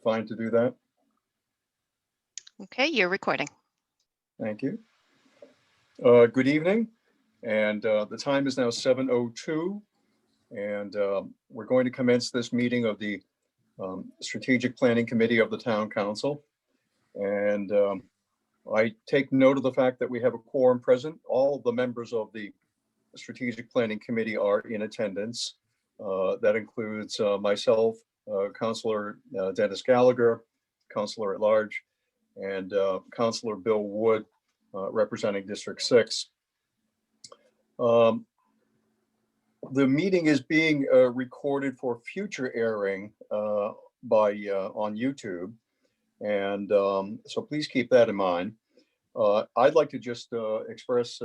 fine to do that? Okay, you're recording. Thank you. Good evening, and the time is now 7:02, and we're going to commence this meeting of the Strategic Planning Committee of the Town Council. And I take note of the fact that we have a quorum present. All of the members of the Strategic Planning Committee are in attendance. That includes myself, Councilor Dennis Gallagher, Councilor at Large, and Councilor Bill Wood, representing District 6. The meeting is being recorded for future airing on YouTube, and so please keep that in mind. I'd like to just express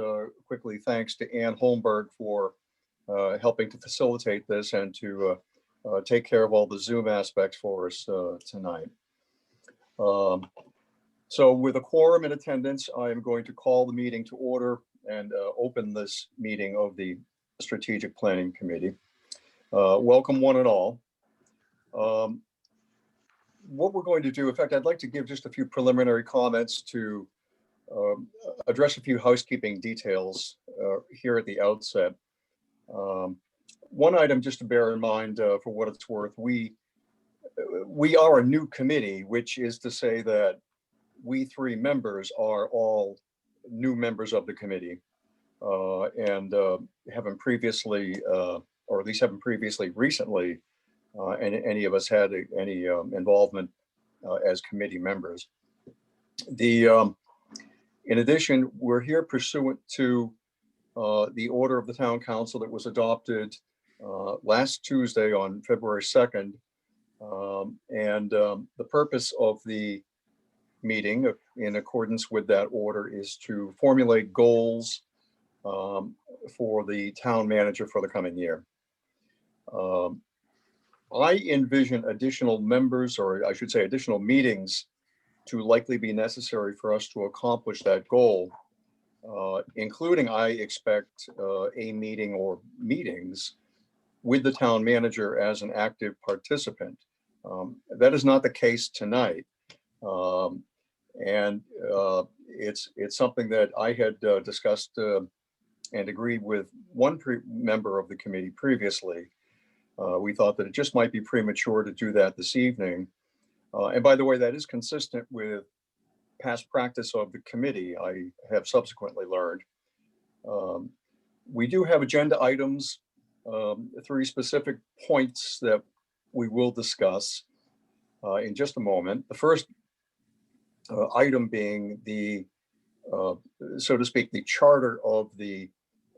quickly thanks to Ann Holmberg for helping to facilitate this and to take care of all the Zoom aspects for us tonight. So with a quorum in attendance, I am going to call the meeting to order and open this meeting of the Strategic Planning Committee. Welcome one and all. What we're going to do, in fact, I'd like to give just a few preliminary comments to address a few housekeeping details here at the outset. One item just to bear in mind for what it's worth, we are a new committee, which is to say that we three members are all new members of the committee and haven't previously, or at least haven't previously recently, any of us had any involvement as committee members. In addition, we're here pursuant to the order of the Town Council that was adopted last Tuesday on February 2nd. And the purpose of the meeting in accordance with that order is to formulate goals for the town manager for the coming year. I envision additional members, or I should say additional meetings, to likely be necessary for us to accomplish that goal, including, I expect, a meeting or meetings with the town manager as an active participant. That is not the case tonight. And it's something that I had discussed and agreed with one member of the committee previously. We thought that it just might be premature to do that this evening. And by the way, that is consistent with past practice of the committee, I have subsequently learned. We do have agenda items, 3 specific points that we will discuss in just a moment. The first item being the, so to speak, the charter of the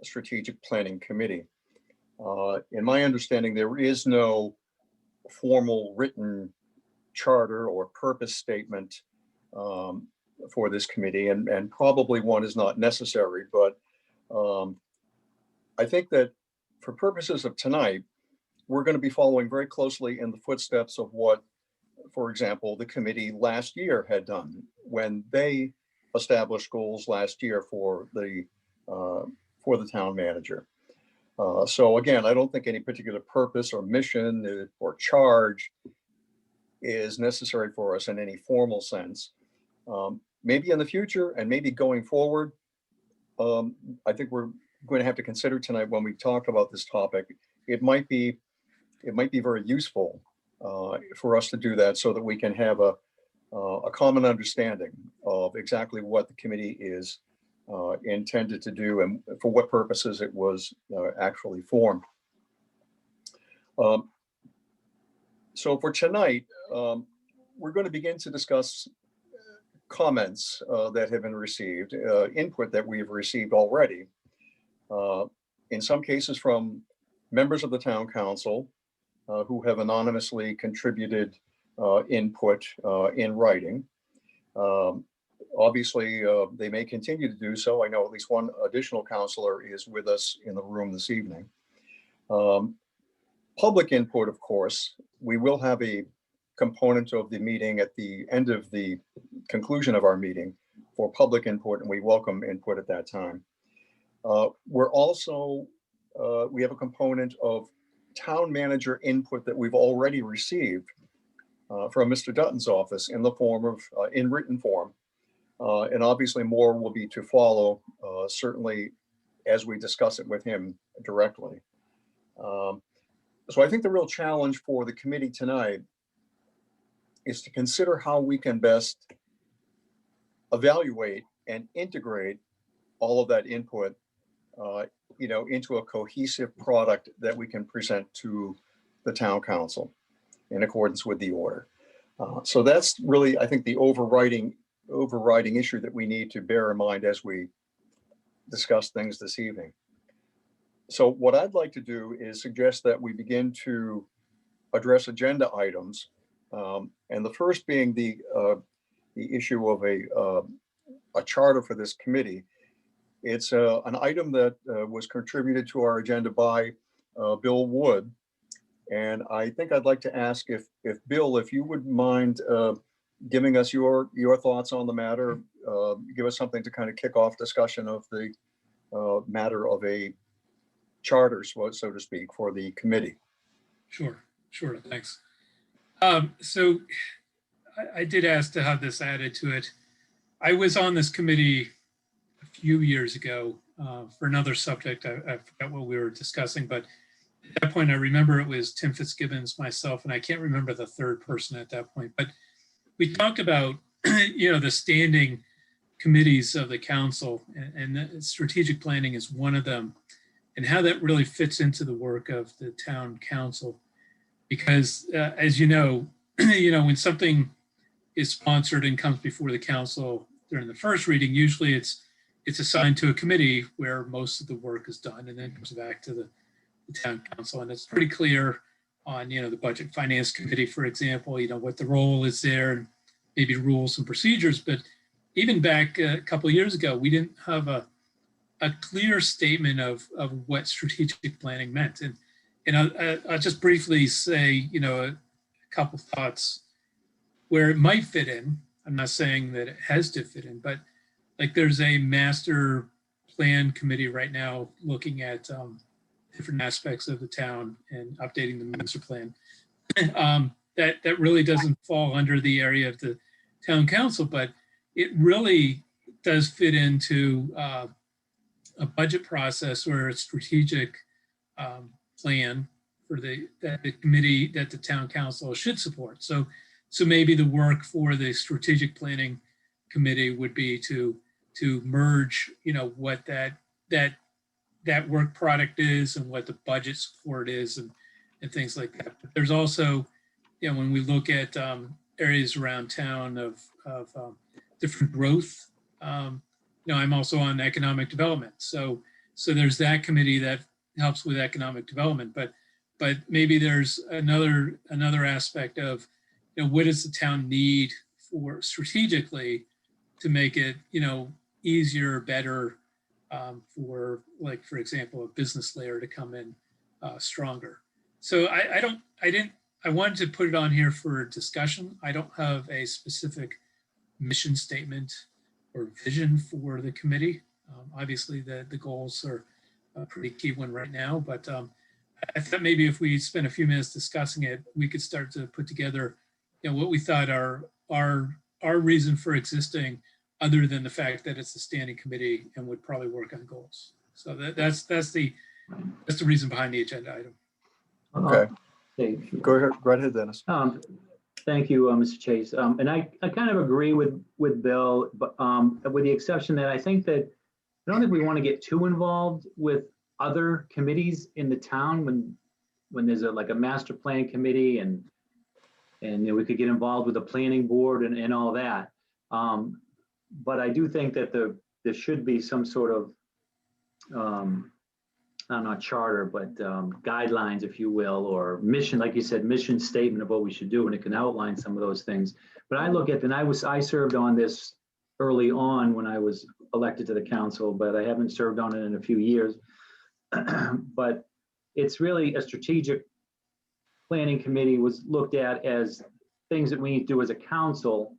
Strategic Planning Committee. In my understanding, there is no formal written charter or purpose statement for this committee, and probably one is not necessary, but I think that for purposes of tonight, we're going to be following very closely in the footsteps of what, for example, the committee last year had done when they established goals last year for the town manager. So again, I don't think any particular purpose or mission or charge is necessary for us in any formal sense. Maybe in the future and maybe going forward, I think we're going to have to consider tonight when we talk about this topic, it might be very useful for us to do that so that we can have a common understanding of exactly what the committee is intended to do and for what purposes it was actually formed. So for tonight, we're going to begin to discuss comments that have been received, input that we have received already, in some cases from members of the Town Council who have anonymously contributed input in writing. Obviously, they may continue to do so. I know at least one additional counselor is with us in the room this evening. Public input, of course, we will have a component of the meeting at the end of the conclusion of our meeting for public input, and we welcome input at that time. We're also, we have a component of town manager input that we've already received from Mr. Dutton's office in the form of, in written form. And obviously more will be to follow, certainly as we discuss it with him directly. So I think the real challenge for the committee tonight is to consider how we can best evaluate and integrate all of that input, into a cohesive product that we can present to the town council in accordance with the order. So that's really, I think, the overriding issue that we need to bear in mind as we discuss things this evening. So what I'd like to do is suggest that we begin to address agenda items, and the first being the issue of a charter for this committee. It's an item that was contributed to our agenda by Bill Wood. And I think I'd like to ask if Bill, if you would mind giving us your thoughts on the matter, give us something to kind of kick off discussion of the matter of a charter, so to speak, for the committee. Sure, thanks. So I did ask to have this added to it. I was on this committee a few years ago for another subject. I forgot what we were discussing, but at that point, I remember it was Tim Fitzgibbons, myself, and I can't remember the third person at that point, but we talked about, the standing committees of the council, and the strategic planning is one of them, and how that really fits into the work of the town council. Because as you know, when something is sponsored and comes before the council during the first reading, usually it's assigned to a committee where most of the work is done, and then comes back to the town council. And it's pretty clear on, the budget finance committee, for example, what the role is there, and maybe rules and procedures. But even back a couple of years ago, we didn't have a clear statement of what strategic planning meant. And I'll just briefly say, a couple thoughts where it might fit in. I'm not saying that it has to fit in, but like there's a master plan committee right now looking at different aspects of the town and updating the master plan. That really doesn't fall under the area of the town council, but it really does fit into a budget process or a strategic plan for the committee that the town council should support. So maybe the work for the strategic planning committee would be to merge, what that work product is and what the budget support is, and things like that. But there's also, when we look at areas around town of different growth, I'm also on economic development. So there's that committee that helps with economic development, but maybe there's another aspect of, what does the town need for strategically to make it, easier, better for, like, for example, a business layer to come in stronger. So I wanted to put it on here for discussion. I don't have a specific mission statement or vision for the committee. Obviously the goals are a pretty key one right now, but I thought maybe if we spend a few minutes discussing it, we could start to put together, what we thought our reason for existing, other than the fact that it's a standing committee and would probably work on goals. So that's the reason behind the agenda item. Okay. Go ahead, right ahead, Dennis. Thank you, Mr. Chase. And I kind of agree with Bill, but with the exception that I don't think we want to get too involved with other committees in the town when there's a master plan committee, and we could get involved with the planning board and all that. But I do think that there should be some sort of not charter, but guidelines, if you will, or mission, like you said, mission statement of what we should do, and it can outline some of those things. But I look at, and I served on this early on when I was elected to the council, but I haven't served on it in a few years. But it's really a strategic planning committee was looked at as things that we need to do as a council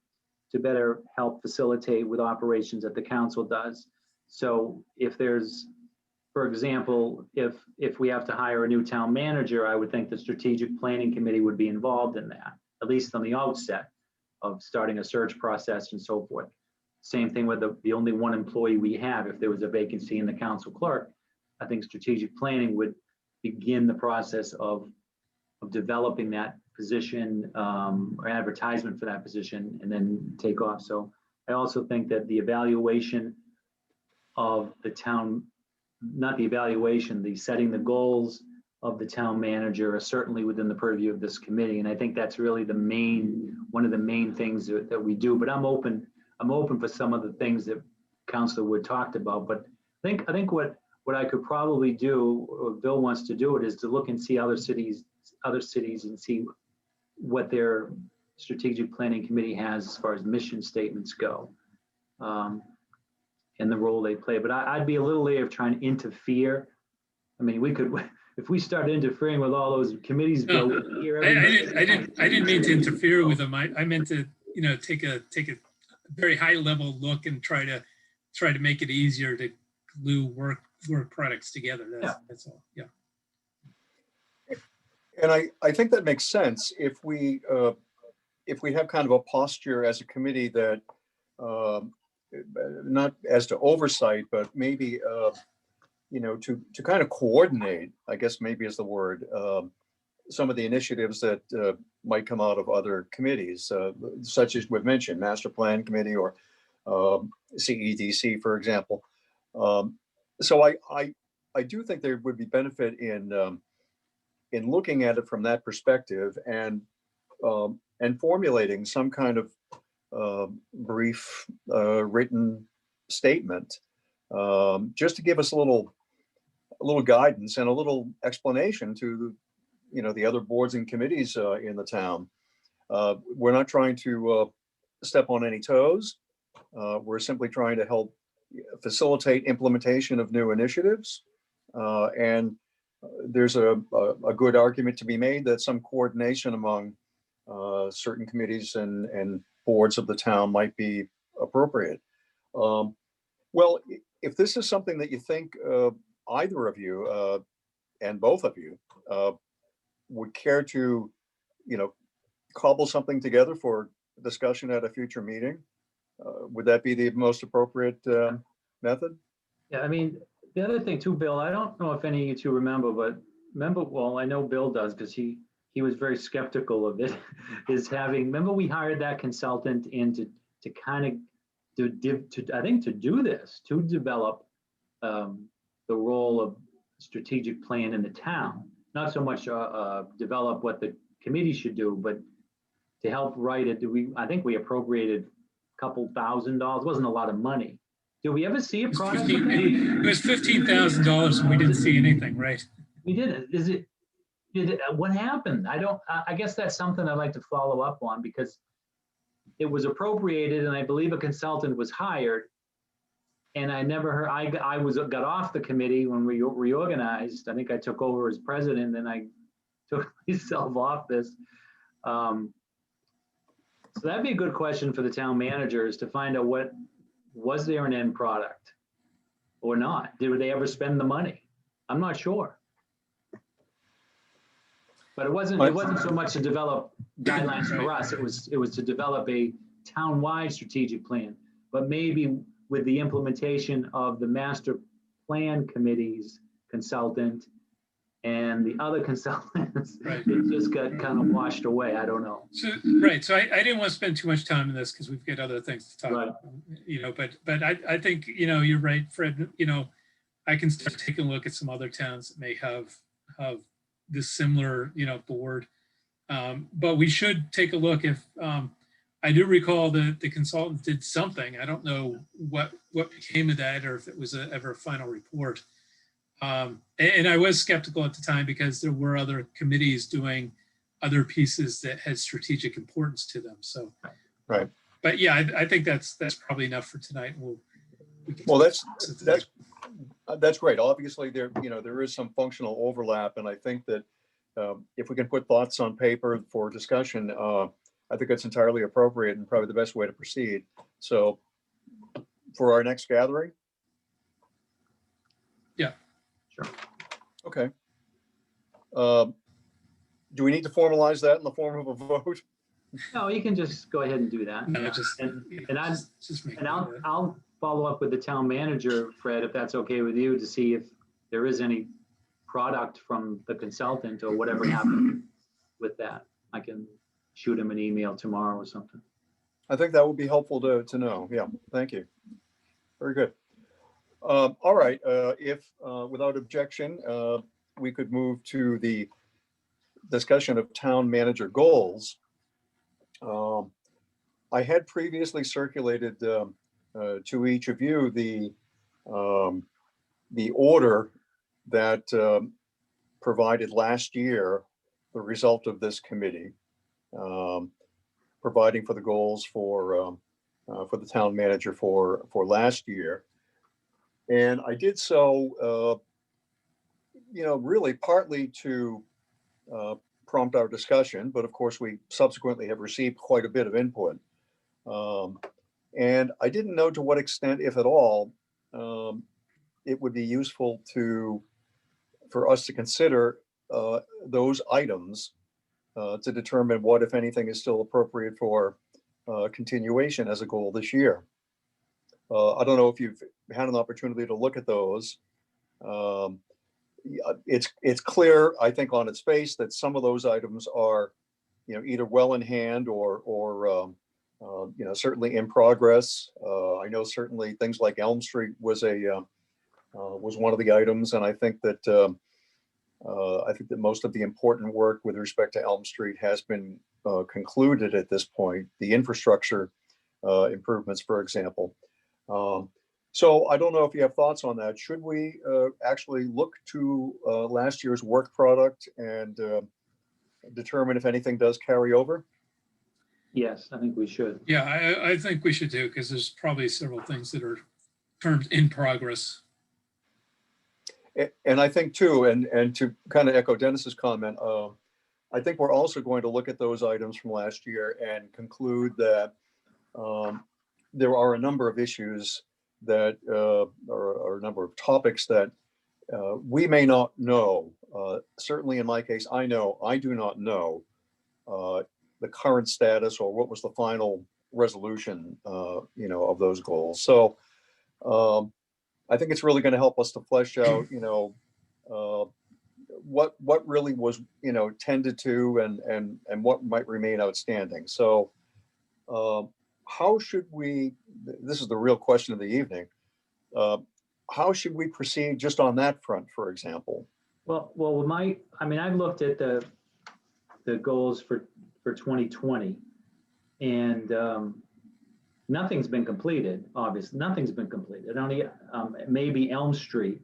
to better help facilitate with operations that the council does. So if there's, for example, if we have to hire a new town manager, I would think the strategic planning committee would be involved in that. at least on the outset of starting a search process and so forth. Same thing with the only one employee we have. If there was a vacancy in the council clerk, I think strategic planning would begin the process of developing that position or advertisement for that position and then take off. So I also think that the evaluation of the town, not the evaluation, the setting the goals of the town manager are certainly within the purview of this committee. And I think that's really one of the main things that we do. But I'm open for some of the things that Councilor Wood talked about. But I think what I could probably do, or Bill wants to do it, is to look and see other cities and see what their strategic planning committee has as far as mission statements go, and the role they play. But I'd be a little leery of trying to interfere. I mean, we could, if we start interfering with all those committees, Bill, I didn't mean to interfere with them. I meant to, take a very high level look and try to make it easier to glue work products together. That's all. Yeah. And I think that makes sense if we have kind of a posture as a committee that not as to oversight, but maybe to kind of coordinate, I guess maybe is the word, some of the initiatives that might come out of other committees, such as we've mentioned, Master Plan Committee or CEDC, for example. So I do think there would be benefit in looking at it from that perspective and formulating some kind of brief written statement, just to give us a little guidance and a little explanation to the other boards and committees in the town. We're not trying to step on any toes. We're simply trying to help facilitate implementation of new initiatives, and there's a good argument to be made that some coordination among certain committees and boards of the town might be appropriate. Well, if this is something that you think either of you and both of you would care to, cobble something together for discussion at a future meeting, would that be the most appropriate method? Yeah, I mean, the other thing too, Bill, I don't know if any of you two remember, well, I know Bill does because he was very skeptical of it, remember we hired that consultant in to kind of, to do this, to develop the role of strategic plan in the town, not so much develop what the committee should do, but to help write it. I think we appropriated a couple $1,000. It wasn't a lot of money. Did we ever see a product? It was $15,000 and we didn't see anything, right? We didn't. What happened? I guess that's something I'd like to follow up on, because it was appropriated and I believe a consultant was hired. And I never heard, I got off the committee when we reorganized. I think I took over as president and I took myself off this. So that'd be a good question for the town managers to find out was there an end product or not? Did they ever spend the money? I'm not sure. But it wasn't so much to develop guidelines for us. It was to develop a town-wide strategic plan, but maybe with the implementation of the master plan committee's consultant and the other consultants, right. It just got kind of washed away. I don't know. So, right. So I didn't want to spend too much time on this because we've got other things to talk about, but I think, you're right, Fred, I can start taking a look at some other towns that may have this similar, board. But we should take a look if, I do recall that the consultant did something. I don't know what became of that or if it was ever a final report. And I was skeptical at the time because there were other committees doing other pieces that had strategic importance to them. So, right. But yeah, I think that's probably enough for tonight. Well, that's great. Obviously, there is some functional overlap, and I think that if we can put thoughts on paper for discussion, I think that's entirely appropriate and probably the best way to proceed. So, for our next gathering. Yeah. Sure. Okay. Do we need to formalize that in the form of a vote? No, you can just go ahead and do that. No, Yeah. just, And I'm, just make and it, I'll follow up with the town manager, Fred, if that's okay with you, to see if there is any product from the consultant or whatever happened with that. I can shoot him an email tomorrow or something. I think that would be helpful to know. Yeah, thank you. Very good. All right, if without objection, we could move to the discussion of town manager goals. I had previously circulated to each of you the order that provided last year the result of this committee, providing for the goals for the town manager for last year. And I did so, really partly to prompt our discussion, but of course we subsequently have received quite a bit of input. And I didn't know to what extent, if at all, it would be useful for us to consider those items to determine what, if anything, is still appropriate for continuation as a goal this year. I don't know if you've had an opportunity to look at those. It's clear, I think, on its face that some of those items are, either well in hand or certainly in progress. I know certainly things like Elm Street was one of the items, and I think that most of the important work with respect to Elm Street has been concluded at this point. The infrastructure improvements, for example. So I don't know if you have thoughts on that. Should we actually look to last year's work product and determine if anything does carry over? Yes, I think we should. yeah, I think we should do, because there's probably several things that are termed in progress. And I think too, and to kind of echo Dennis's comment, I think we're also going to look at those items from last year and conclude that there are a number of issues that, or a number of topics that we may not know. Certainly in my case, I do not know the current status or what was the final resolution, of those goals. So I think it's really going to help us to flesh out, what really was, tended to and what might remain outstanding. So how should we, this is the real question of the evening, how should we proceed just on that front, for example? Well, I've looked at the goals for 2020, and nothing's been completed. Obviously, nothing's been completed. Only maybe Elm Street,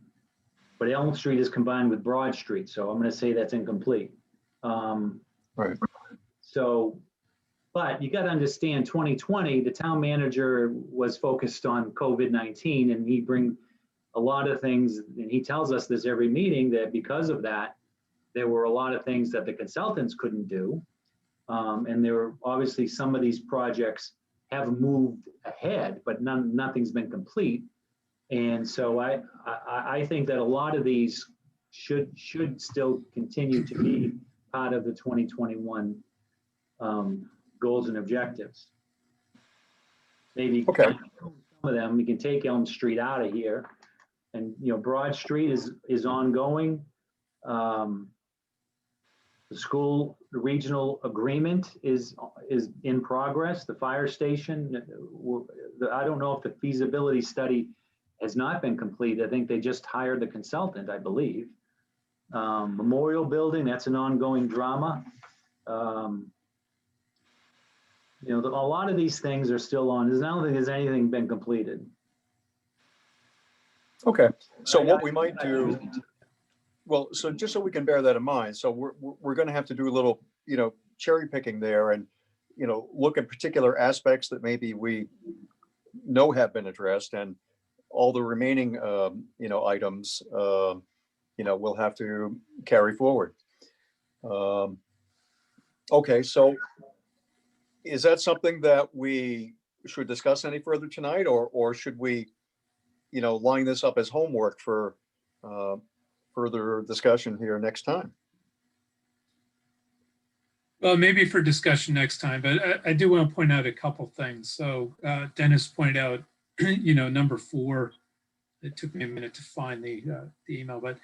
but Elm Street is combined with Broad Street, so I'm going to say that's incomplete. Right. So, but you got to understand, 2020, the town manager was focused on COVID-19, and he bring a lot of things, and he tells us this every meeting, that because of that, there were a lot of things that the consultants couldn't do. And there were obviously some of these projects have moved ahead, but nothing's been complete. And so I think that a lot of these should still continue to be part of the 2021 goals and objectives. Maybe Okay. some of them, we can take Elm Street out of here, and Broad Street is ongoing. The regional agreement is in progress. The fire station, I don't know if the feasibility study has not been complete. I think they just hired the consultant, I believe. Memorial building, that's an ongoing drama. A lot of these things are still on. I don't think there's anything been completed. Okay. So what we might do, well, so just so we can bear that in mind, so we're going to have to do a little, cherry picking there, and look at particular aspects that maybe we know have been addressed, and all the remaining items we'll have to carry forward. Okay, so is that something that we should discuss any further tonight, or should we line this up as homework for further discussion here next time? Well, maybe for discussion next time, but I do want to point out a couple things. So Dennis pointed out, number 4. It took me a minute to find the email, but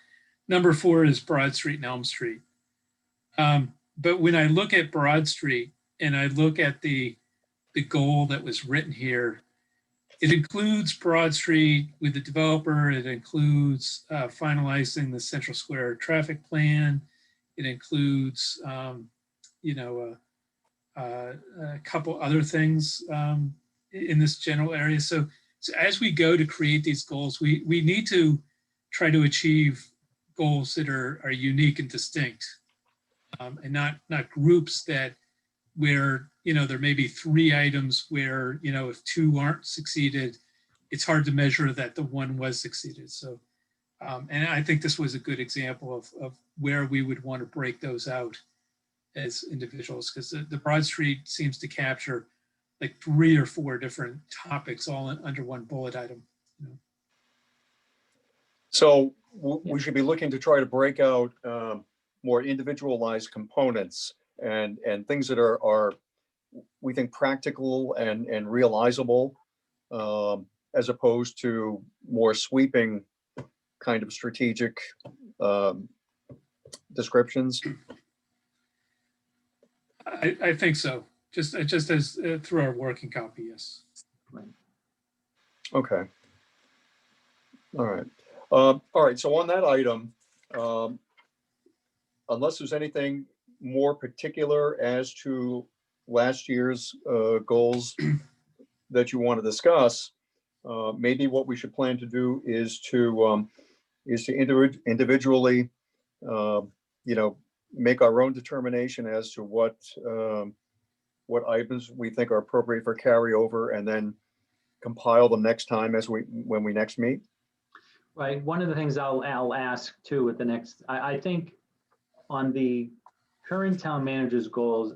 number 4 is Broad Street and Elm Street. But when I look at Broad Street and I look at the goal that was written here, it includes Broad Street with the developer. It includes finalizing the Central Square traffic plan. It includes, a couple other things in this general area. So as we go to create these goals, we need to try to achieve goals that are unique and distinct, and not groups that where, there may be 3 items where, if 2 aren't succeeded, it's hard to measure that the 1 was succeeded. So, and I think this was a good example of where we would want to break those out as individuals, because the Broad Street seems to capture like 3 or 4 different topics all under 1 bullet item. So we should be looking to try to break out more individualized components and things that are we think practical and realizable, as opposed to more sweeping kind of strategic descriptions. I think so. Just as through our working copy, yes. Okay. All right. All right. So on that item, unless there's anything more particular as to last year's goals that you want to discuss, maybe what we should plan to do is to individually, make our own determination as to what items we think are appropriate for carryover, and then compile them next time when we next meet. Right. One of the things I'll ask too at the next, I think on the current town manager's goals,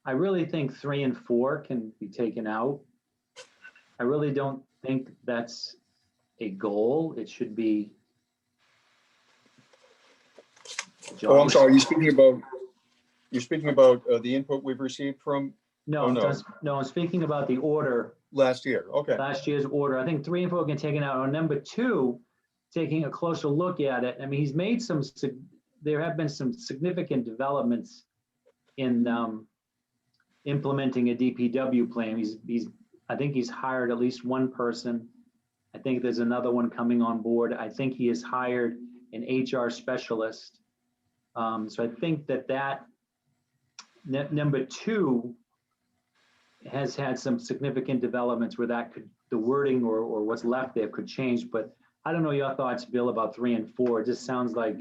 I really think 3 and 4 can be taken out. I really don't think that's a goal. It should be. Oh, I'm sorry. You're speaking about the input we've received from No, no, I'm speaking about the order. last year. Okay. Last year's order. I think 3 and 4 can take it out. On number 2, taking a closer look at it. I mean, he's made there have been some significant developments in implementing a DPW plan. I think he's hired at least 1 person. I think there's another one coming on board. I think he has hired an HR specialist. So I think that number 2 has had some significant developments where the wording or what's left there could change. But I don't know your thoughts, Bill, about 3 and 4. It just sounds like,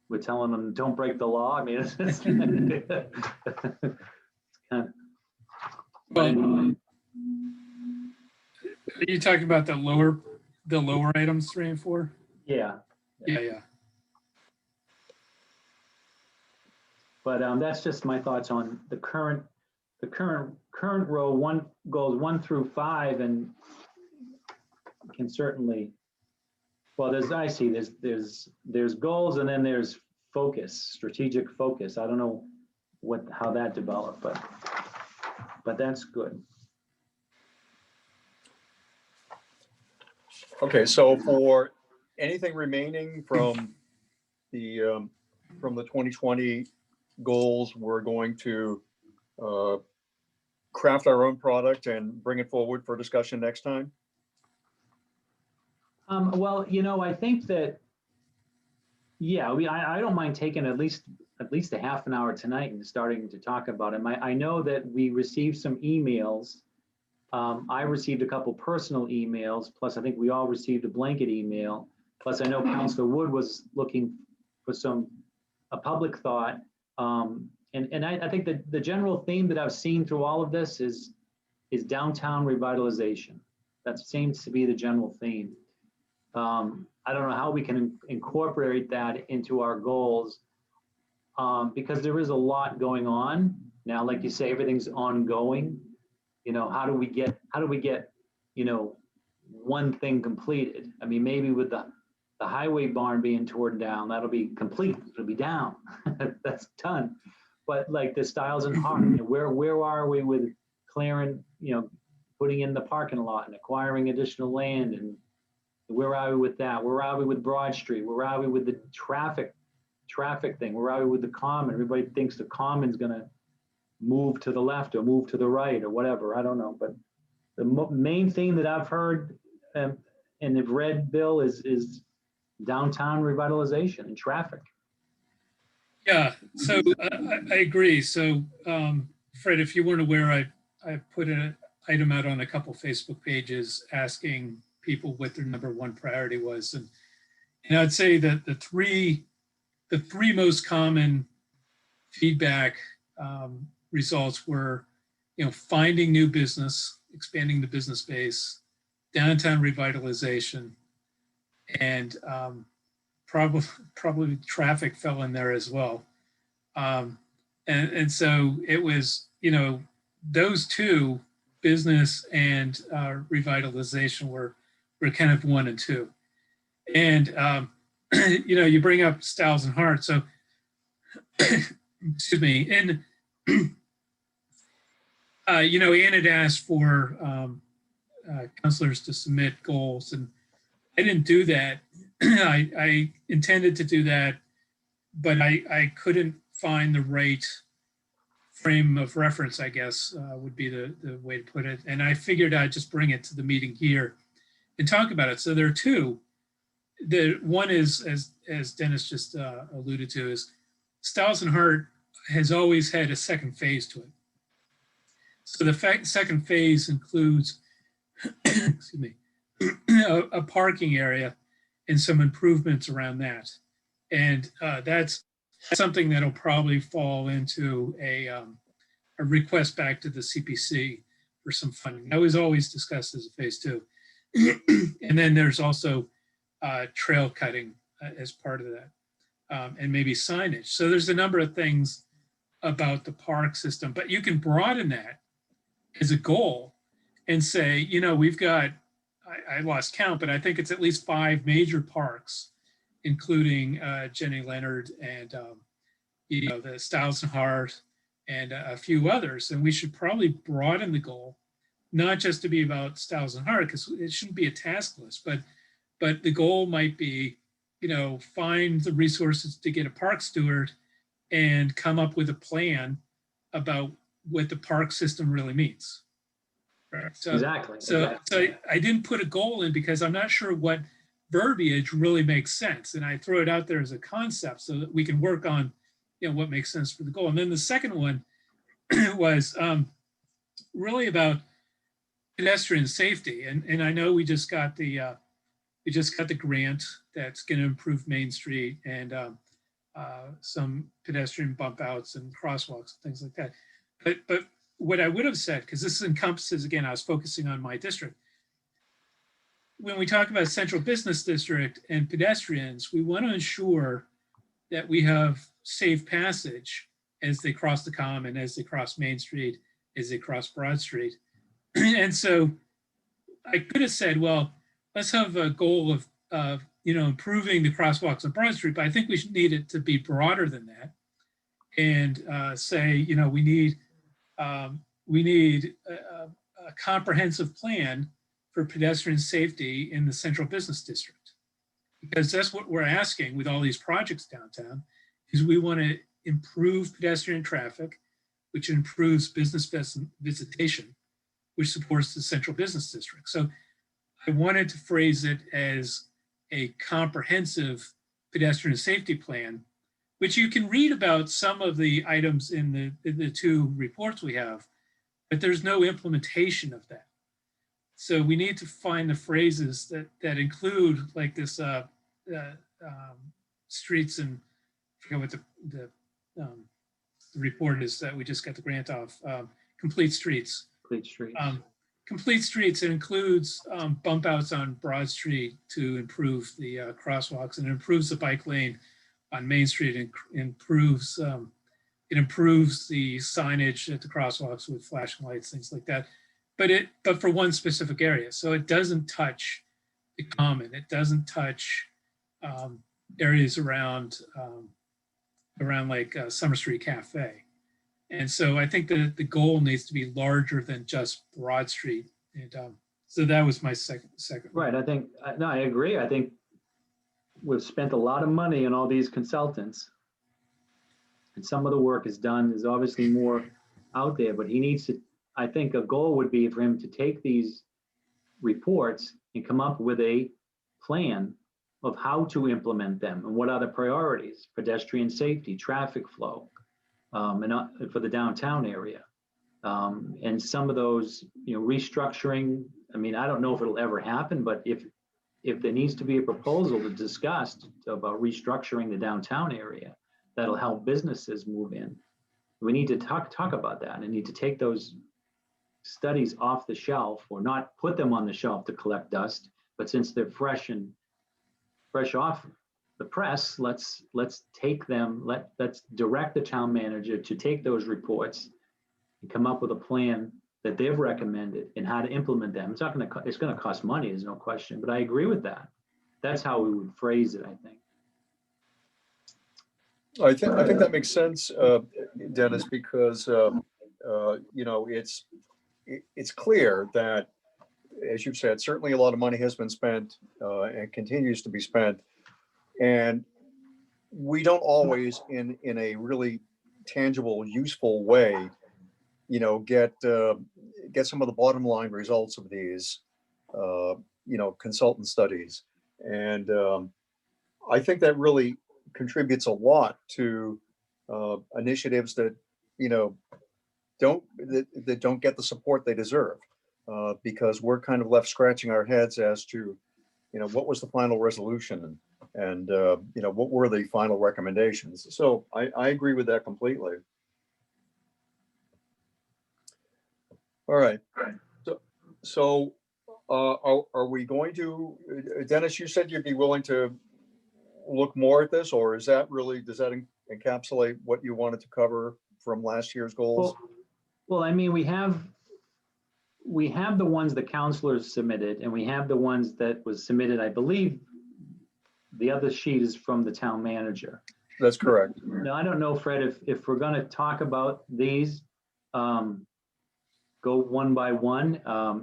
we're telling them don't break the law. I mean, it's kind of. Well, are you talking about the lower items, 3 and 4? Yeah. Yeah. But that's just my thoughts on the current row. Goes 1 through 5, and can certainly. Well, there's goals, and then there's focus, strategic focus. I don't know how that developed, but that's good. Okay. So for anything remaining from the 2020 goals, we're going to craft our own product and bring it forward for discussion next time. Well, I think that, yeah, I don't mind taking at least a half an hour tonight and starting to talk about it. I know that we received some emails. I received a couple personal emails, plus I think we all received a blanket email. Plus I know Councilor Wood was looking for a public thought. And I think that the general theme that I've seen through all of this is downtown revitalization. That seems to be the general theme. I don't know how we can incorporate that into our goals, because there is a lot going on now. Like you say, everything's ongoing. How do we get one thing completed? I mean, maybe with the the highway barn being torn down, that'll be complete, it'll be down. That's done. But like the Styles and Hart, where are we with clearing, putting in the parking lot and acquiring additional land, and where are we with that? Where are we with Broad Street? Where are we with the traffic thing? Where are we with the Common? Everybody thinks the Common's gonna move to the left or move to the right or whatever. I don't know, but the main thing that I've heard and have read, Bill, is downtown revitalization and traffic. Yeah, so I agree. So Fred, if you weren't aware, I put an item out on a couple Facebook pages asking people what their number one priority was. And I'd say that the three most common feedback results were, finding new business, expanding the business base, downtown revitalization, and probably traffic fell in there as well. And so it was, those two, business and revitalization, were kind of 1 and 2. And, you bring up Styles and Hart. So, excuse me. And, Ann had asked for counselors to submit goals, and I didn't do that. I intended to do that, but I couldn't find the right frame of reference, I guess, would be the way to put it. And I figured I'd just bring it to the meeting here and talk about it. So there are two. The one is, as Dennis just alluded to, is Styles and Hart has always had a second phase to it. So the second phase includes, excuse me, a parking area and some improvements around that. And that's something that'll probably fall into a request back to the CPC for some funding. That was always discussed as a phase 2. And then there's also trail cutting as part of that, and maybe signage. So there's a number of things about the park system, but you can broaden that as a goal and say, we've got, I lost count, but I think it's at least 5 major parks, including Jenny Leonard and the Styles and Hart and a few others. And we should probably broaden the goal, not just to be about Styles and Hart, because it shouldn't be a task list, but the goal might be, find the resources to get a park steward and come up with a plan about what the park system really means. Right? So, Exactly. So I didn't put a goal in because I'm not sure what verbiage really makes sense. And I throw it out there as a concept so that we can work on, what makes sense for the goal. And then the second one was really about pedestrian safety. And I know we just got the grant that's going to improve Main Street and some pedestrian bump outs and crosswalks and things like that. But what I would have said, because this encompasses, again, I was focusing on my district. When we talk about central business district and pedestrians, we want to ensure that we have safe passage as they cross the Common, as they cross Main Street, as they cross Broad Street. And so I could have said, well, let's have a goal of improving the crosswalks on Broad Street, but I think we should need it to be broader than that, and say, we need a comprehensive plan for pedestrian safety in the central business district, because that's what we're asking with all these projects downtown. Is we want to improve pedestrian traffic, which improves business visitation, which supports the central business district. So I wanted to phrase it as a comprehensive pedestrian safety plan, which you can read about some of the items in the 2 reports we have, but there's no implementation of that. So we need to find the phrases that include, like this streets, and I forget what the report is that we just got the grant off, complete streets. Complete streets. Complete streets, it includes bump outs on Broad Street to improve the crosswalks, and it improves the bike lane on Main Street, and improves the signage at the crosswalks with flashing lights, things like that. But for one specific area. So it doesn't touch the Common. It doesn't touch areas around like Summer Street Cafe. And so I think that the goal needs to be larger than just Broad Street. And so that was my second. Right, I think, no, I agree. I think we've spent a lot of money on all these consultants. And some of the work is done, there's obviously more out there, but he needs to, I think a goal would be for him to take these reports and come up with a plan of how to implement them and what are the priorities: pedestrian safety, traffic flow, and for the downtown area. And some of those, restructuring, I mean, I don't know if it'll ever happen, but if there needs to be a proposal to discuss about restructuring the downtown area, that'll help businesses move in. We need to talk about that and need to take those studies off the shelf, or not put them on the shelf to collect dust, but since they're fresh off the press, let's take them, let's direct the town manager to take those reports and come up with a plan that they've recommended and how to implement them. It's going to cost money, there's no question, but I agree with that. That's how we would phrase it, I think. I think that makes sense, Dennis, because it's clear that, as you've said, certainly a lot of money has been spent and continues to be spent, and we don't always, in a really tangible, useful way, get some of the bottom line results of these, consultant studies, and I think that really contributes a lot to initiatives that don't get the support they deserve, because we're kind of left scratching our heads as to what was the final resolution and what were the final recommendations. So I agree with that completely. All right. So are we going to, Dennis, you said you'd be willing to look more at this, or does that encapsulate what you wanted to cover from last year's goals? Well, I mean, we have the ones the counselors submitted, and we have the ones that was submitted, I believe the other sheet is from the town manager. That's correct. Now, I don't know, Fred, if we're going to talk about these, go one by one. I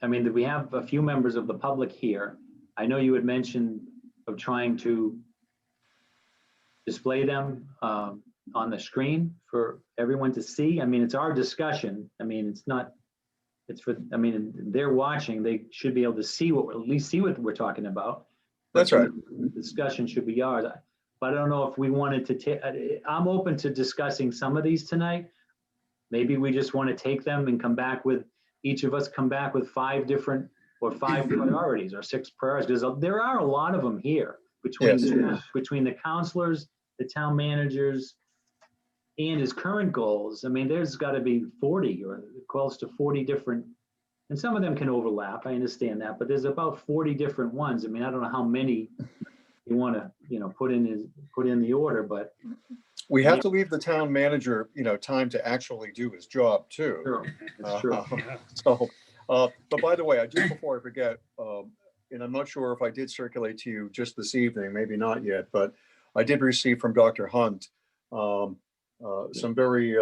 mean, we have a few members of the public here. I know you had mentioned of trying to display them on the screen for everyone to see. I mean, it's our discussion. I mean, they're watching, they should be able to see at least see what we're talking about. That's right. The discussion should be ours. But I don't know if we wanted to I'm open to discussing some of these tonight. Maybe we just want to take them and each of us come back with 5 priorities or 6 priorities, because there are a lot of them here between the counselors, the town managers, and his current goals. I mean, there's got to be 40 or close to 40 different, and some of them can overlap. I understand that, but there's about 40 different ones. I mean, I don't know how many you want to, put in the order, but we have to leave the town manager, time to actually do his job too. Sure, that's true. So, but by the way, just before I forget, and I'm not sure if I did circulate to you just this evening, maybe not yet, but I did receive from Dr. Hunt some very,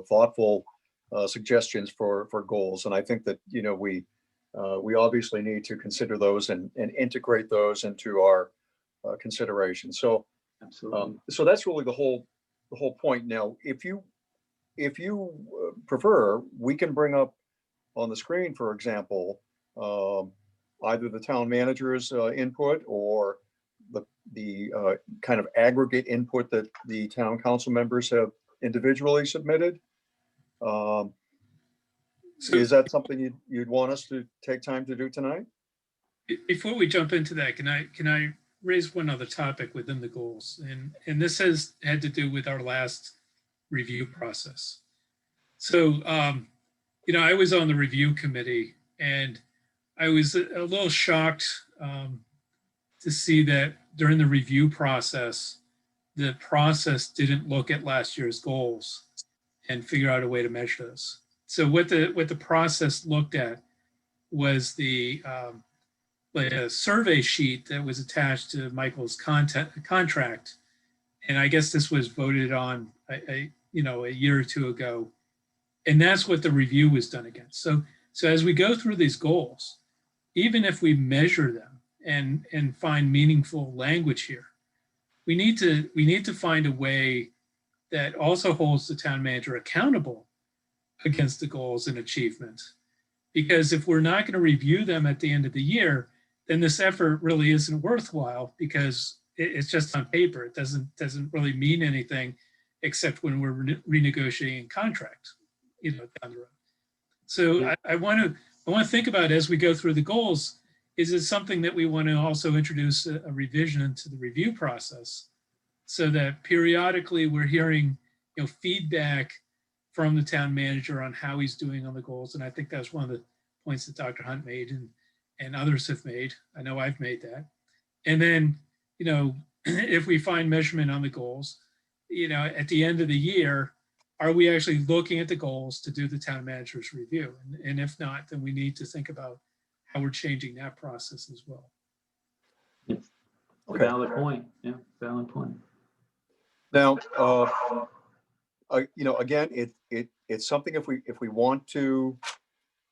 thoughtful suggestions for goals. And I think that, we obviously need to consider those and integrate those into our consideration. So, absolutely. So that's really the whole point. Now, if you prefer, we can bring up on the screen, for example, either the town manager's input or the kind of aggregate input that the town council members have individually submitted. Is that something you'd want us to take time to do tonight? Before we jump into that, can I raise one other topic within the goals? And this had to do with our last review process. So, I was on the review committee, and I was a little shocked to see that during the review process, the process didn't look at last year's goals and figure out a way to measure those. So what the process looked at was the like a survey sheet that was attached to Michael's contract. And I guess this was voted on a year or two ago. And that's what the review was done against. So as we go through these goals, even if we measure them and find meaningful language here, we need to find a way that also holds the town manager accountable against the goals and achievements. Because if we're not going to review them at the end of the year, then this effort really isn't worthwhile, because it's just on paper. It doesn't really mean anything except when we're renegotiating contracts, down the road. So Yeah. I want to think about, as we go through the goals, is it something that we want to also introduce a revision to the review process, so that periodically we're hearing feedback from the town manager on how he's doing on the goals. And I think that's one of the points that Dr. Hunt made and others have made. I know I've made that. And then, if we find measurement on the goals, at the end of the year, are we actually looking at the goals to do the town manager's review? And if not, then we need to think about how we're changing that process as well. It's a Okay. valid point. Yeah, valid point. Now, again, it's something if we want to,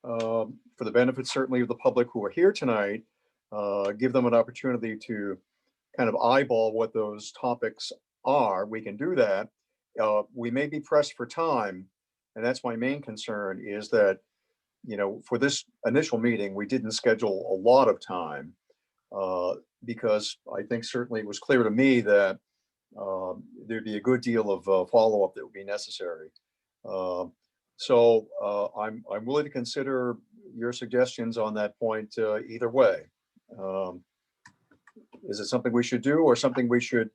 for the benefit certainly of the public who are here tonight, give them an opportunity to kind of eyeball what those topics are, we can do that. We may be pressed for time, and that's my main concern, is that, for this initial meeting, we didn't schedule a lot of time, because I think certainly it was clear to me that there'd be a good deal of follow-up that would be necessary. So I'm willing to consider your suggestions on that point either way. Is it something we should do, or something we should?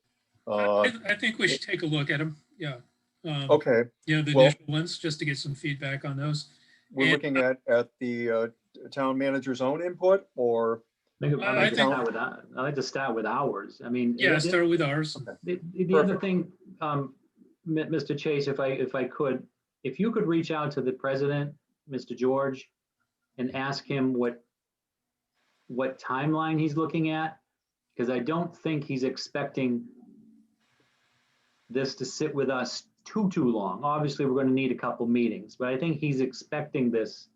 I think we should take a look at them. Yeah. Okay, The well- initial ones, just to get some feedback on those. we're And- looking at the town manager's own input, or? I'd I like to think- start with ours. I mean, Yeah, start with ours. the other thing, Mr. Chase, if I could, if you could reach out to the president, Mr. George, and ask him what timeline he's looking at, because I don't think he's expecting this to sit with us too long. Obviously, we're going to need a couple meetings, but I think he's expecting this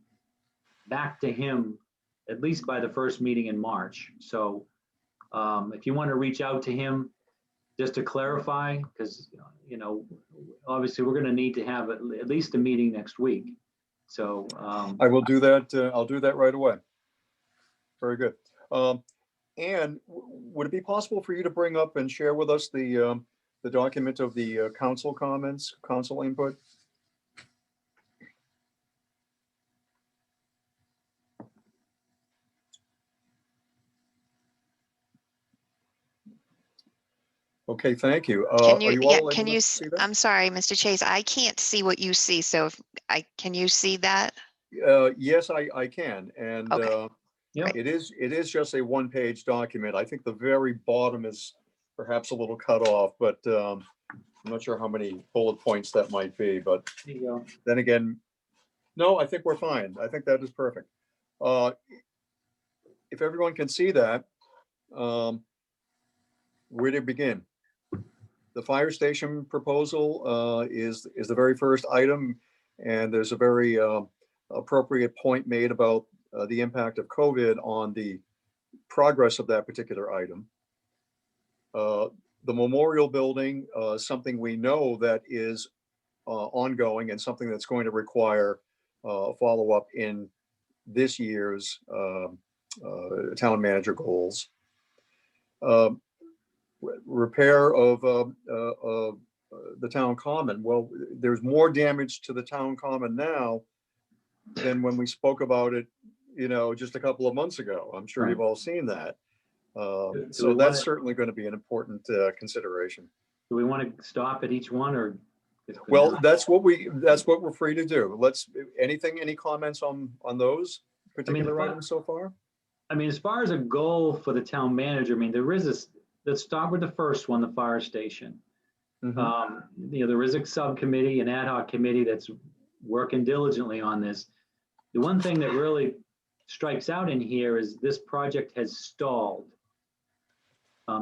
back to him at least by the first meeting in March. So if you want to reach out to him just to clarify, because, obviously we're going to need to have at least a meeting next week. So I will do that. I'll do that right away. Very good. And would it be possible for you to bring up and share with us the document of the council comments, council input? Okay, thank you. Can Are you, you all able can to you, see that? I'm sorry, Mr. Chase, I can't see what you see. So can you see that? Yes, I can. And Okay. Yep. it is just a one-page document. I think the very bottom is perhaps a little cut off, but I'm not sure how many bullet points that might be, but there you go. then again, no, I think we're fine. I think that is perfect. If everyone can see that, where to begin? The fire station proposal is the very first item, and there's a very appropriate point made about the impact of COVID on the progress of that particular item. The memorial building, something we know that is ongoing and something that's going to require follow-up in this year's town manager goals. Repair of the town common. Well, there's more damage to the town common now than when we spoke about it, just a couple of months ago. I'm sure you've all seen that. So that's certainly going to be an important consideration. Do we want to stop at each one, or? Well, that's what we're free to do. Any comments on those particular items so far? I mean, as far as a goal for the town manager, I mean, let's start with the first one, the fire station. Mhm. There is a subcommittee, an ad hoc committee that's working diligently on this. The one thing that really strikes out in here is this project has stalled.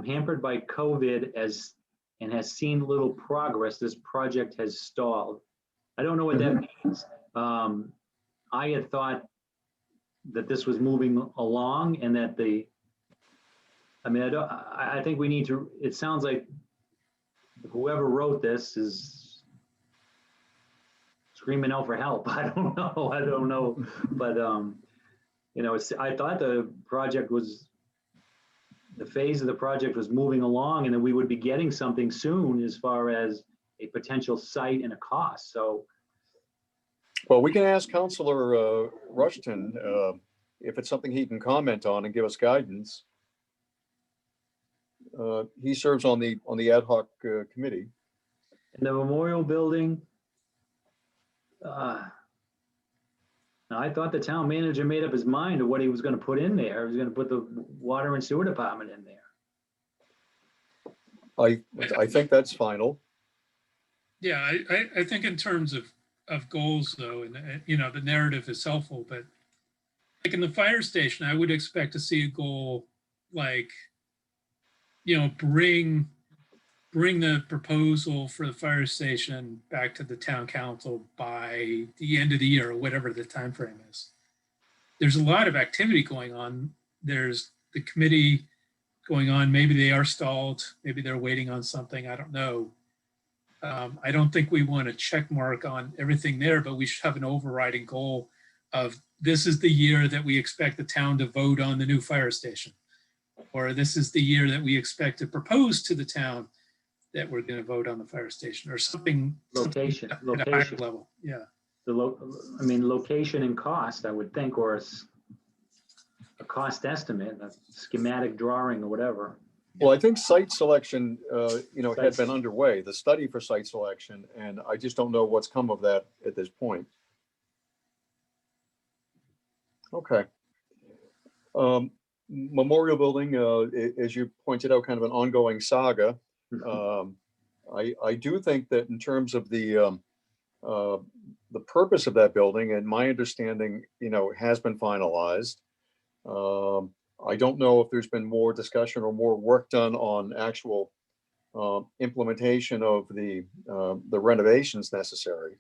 Hampered by COVID and has seen little progress, this project has stalled. I don't know what that means. I had thought that this was moving along and that I think we need to, it sounds like whoever wrote this is screaming out for help. I don't know. But, I thought the phase of the project was moving along and that we would be getting something soon as far as a potential site and a cost. So, Well, we can ask Counselor Rushton if it's something he can comment on and give us guidance. He serves on the ad hoc committee. and the memorial building, now, I thought the town manager made up his mind of what he was going to put in there. He was going to put the water and sewer department in there. I think that's final. Yeah, I think in terms of goals though, and the narrative is helpful, but like in the fire station, I would expect to see a goal like, bring the proposal for the fire station back to the town council by the end of the year or whatever the time frame is. There's a lot of activity going on. There's the committee going on. Maybe they are stalled. Maybe they're waiting on something. I don't know. I don't think we want to check mark on everything there, but we should have an overriding goal of this is the year that we expect the town to vote on the new fire station. Or this is the year that we expect to propose to the town that we're going to vote on the fire station or something. Location. At a higher level. Yeah. Location and cost, I would think, or a cost estimate, a schematic drawing or whatever. Well, I think site selection, had been underway, the study for site selection, and I just don't know what's come of that at this point. Okay. Memorial building, as you pointed out, kind of an ongoing saga. I do think that in terms of the purpose of that building, and my understanding, has been finalized. I don't know if there's been more discussion or more work done on actual implementation of the renovations necessary.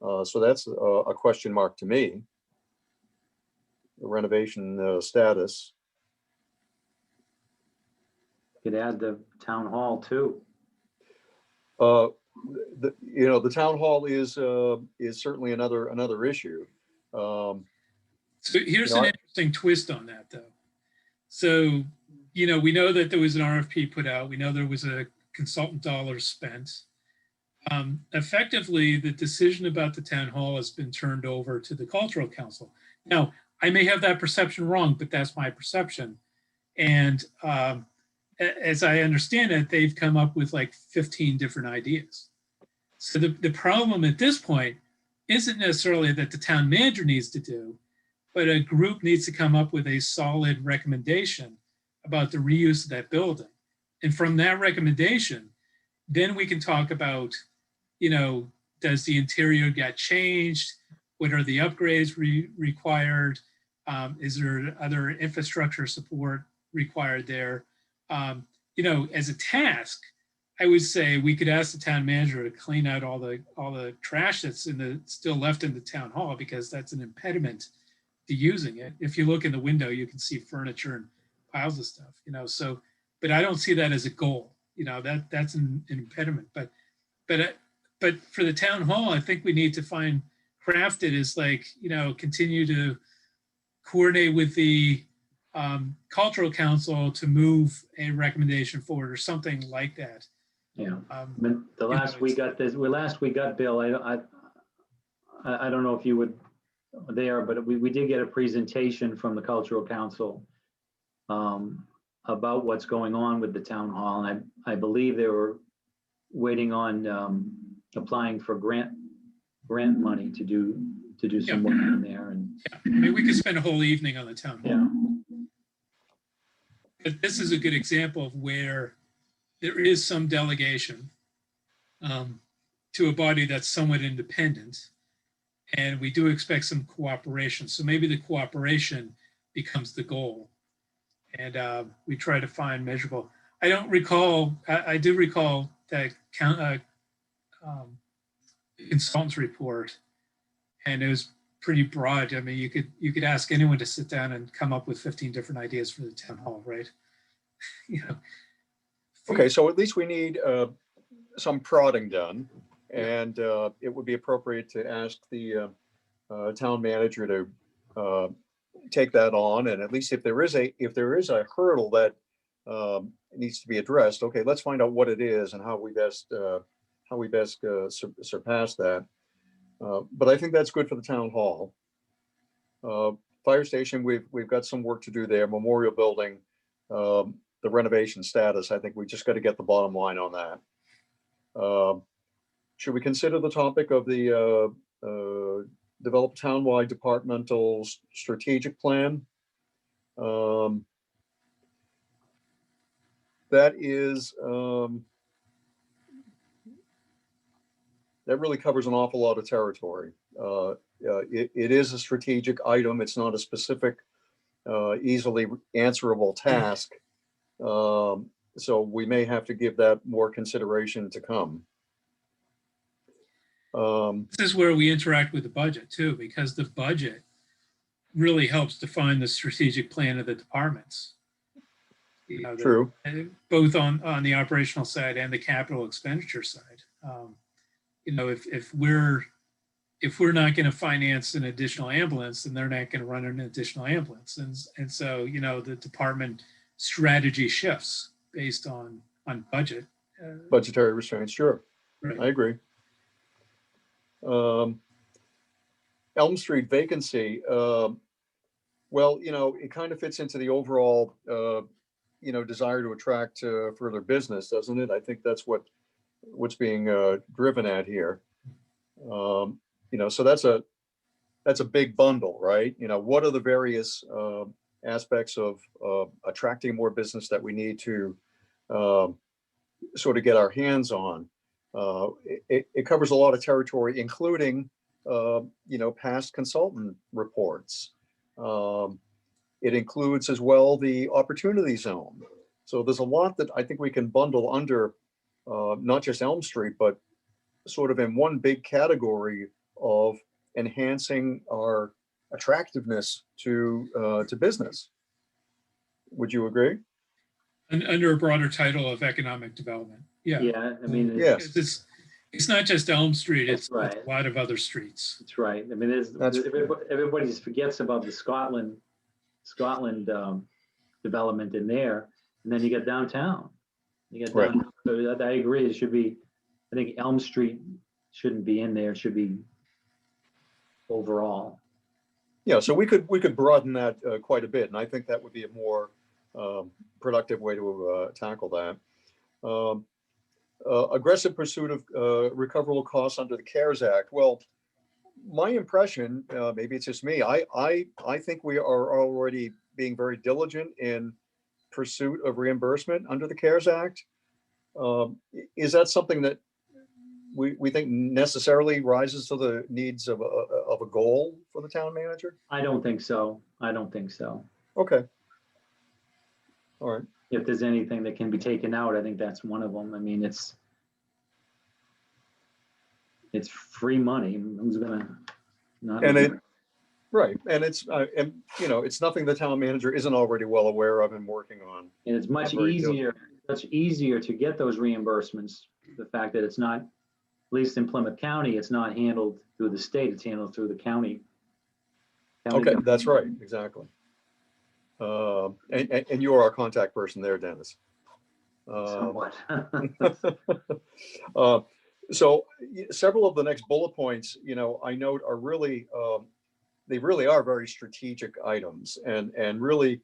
So that's a question mark to me. The renovation status. Could add the town hall too. The town hall is certainly another issue. So here's an interesting twist on that though. So, we know that there was an RFP put out. We know there was a consultant dollars spent. Effectively, the decision about the town hall has been turned over to the cultural council. Now, I may have that perception wrong, but that's my perception. And as I understand it, they've come up with like 15 different ideas. So the problem at this point isn't necessarily that the town manager needs to do, but a group needs to come up with a solid recommendation about the reuse of that building. And from that recommendation, then we can talk about, does the interior get changed? What are the upgrades required? Is there other infrastructure support required there? As a task, I would say we could ask the town manager to clean out all the trash that's still left in the town hall, because that's an impediment to using it. If you look in the window, you can see furniture and piles of stuff, so, but I don't see that as a goal, that's an impediment, but for the town hall, I think we need to craft it as like, continue to coordinate with the cultural council to move a recommendation forward or something like that. Yeah. Last we got Bill, I don't know if you would there, but we did get a presentation from the cultural council about what's going on with the town hall. And I believe they were waiting on applying for grant money to do some work in there. And maybe we could spend a whole evening on the town hall. yeah. But this is a good example of where there is some delegation to a body that's somewhat independent. And we do expect some cooperation. So maybe the cooperation becomes the goal. And we try to find measurable. I don't recall, I do recall that consultants report, and it was pretty broad. I mean, you could ask anyone to sit down and come up with 15 different ideas for the town hall, right? You know. Okay, so at least we need some prodding done, and it would be appropriate to ask the town manager to take that on, and at least if there is a hurdle that needs to be addressed, okay, let's find out what it is and how we best surpass that. But I think that's good for the town hall. Fire station, we've got some work to do there. Memorial building, the renovation status, I think we just got to get the bottom line on that. Should we consider the topic of the develop townwide departmental strategic plan? That is, that really covers an awful lot of territory. It is a strategic item. It's not a specific, easily answerable task. So we may have to give that more consideration to come. This is where we interact with the budget too, because the budget really helps define the strategic plan of the departments. You know, True. Both on the operational side and the capital expenditure side. You know, if we're not going to finance an additional ambulance, then they're not going to run an additional ambulance, and so, you know, the department strategy shifts based on budget. Budgetary restraints, sure. Right. I agree. Elm Street vacancy. Well, you know, it kind of fits into the overall, you know, desire to attract further business, doesn't it? I think that's what's being driven at here. You know, so that's a big bundle, right? You know, what are the various aspects of attracting more business that we need to sort of get our hands on? It covers a lot of territory, including, you know, past consultant reports. It includes as well the opportunity zone. So there's a lot that I think we can bundle under not just Elm Street, but sort of in one big category of enhancing our attractiveness to business. Would you agree? And under a broader title of economic development. Yeah. Yeah, I mean, Yes. It's not just Elm Street, That's it's right. a lot of other streets. that's right. I mean, everybody just forgets about the Scotland development in there, and then you get downtown. You get Right. downtown. So I agree. It should be. I think Elm Street shouldn't be in there. It should be overall. Yeah, so we could broaden that quite a bit, and I think that would be a more productive way to tackle that. Aggressive pursuit of recoverable costs under the CARES Act. Well, my impression, maybe it's just me, I think we are already being very diligent in pursuit of reimbursement under the CARES Act. Is that something that we think necessarily rises to the needs of a goal for the town manager? I don't think so. I don't think so. Okay. All right. If there's anything that can be taken out, I think that's one of them. I mean, it's free money. Who's gonna not? And right, and it's and you know, it's nothing the town manager isn't already well aware of and working on. And it's much Very easier to get those reimbursements. The fact that it's not, at least in Plymouth County, it's not handled through the state, it's handled through the county. Okay, that's right, exactly. And you are our contact person there, Dennis. Somewhat. So several of the next bullet points, you know, I note are really, they really are very strategic items and really,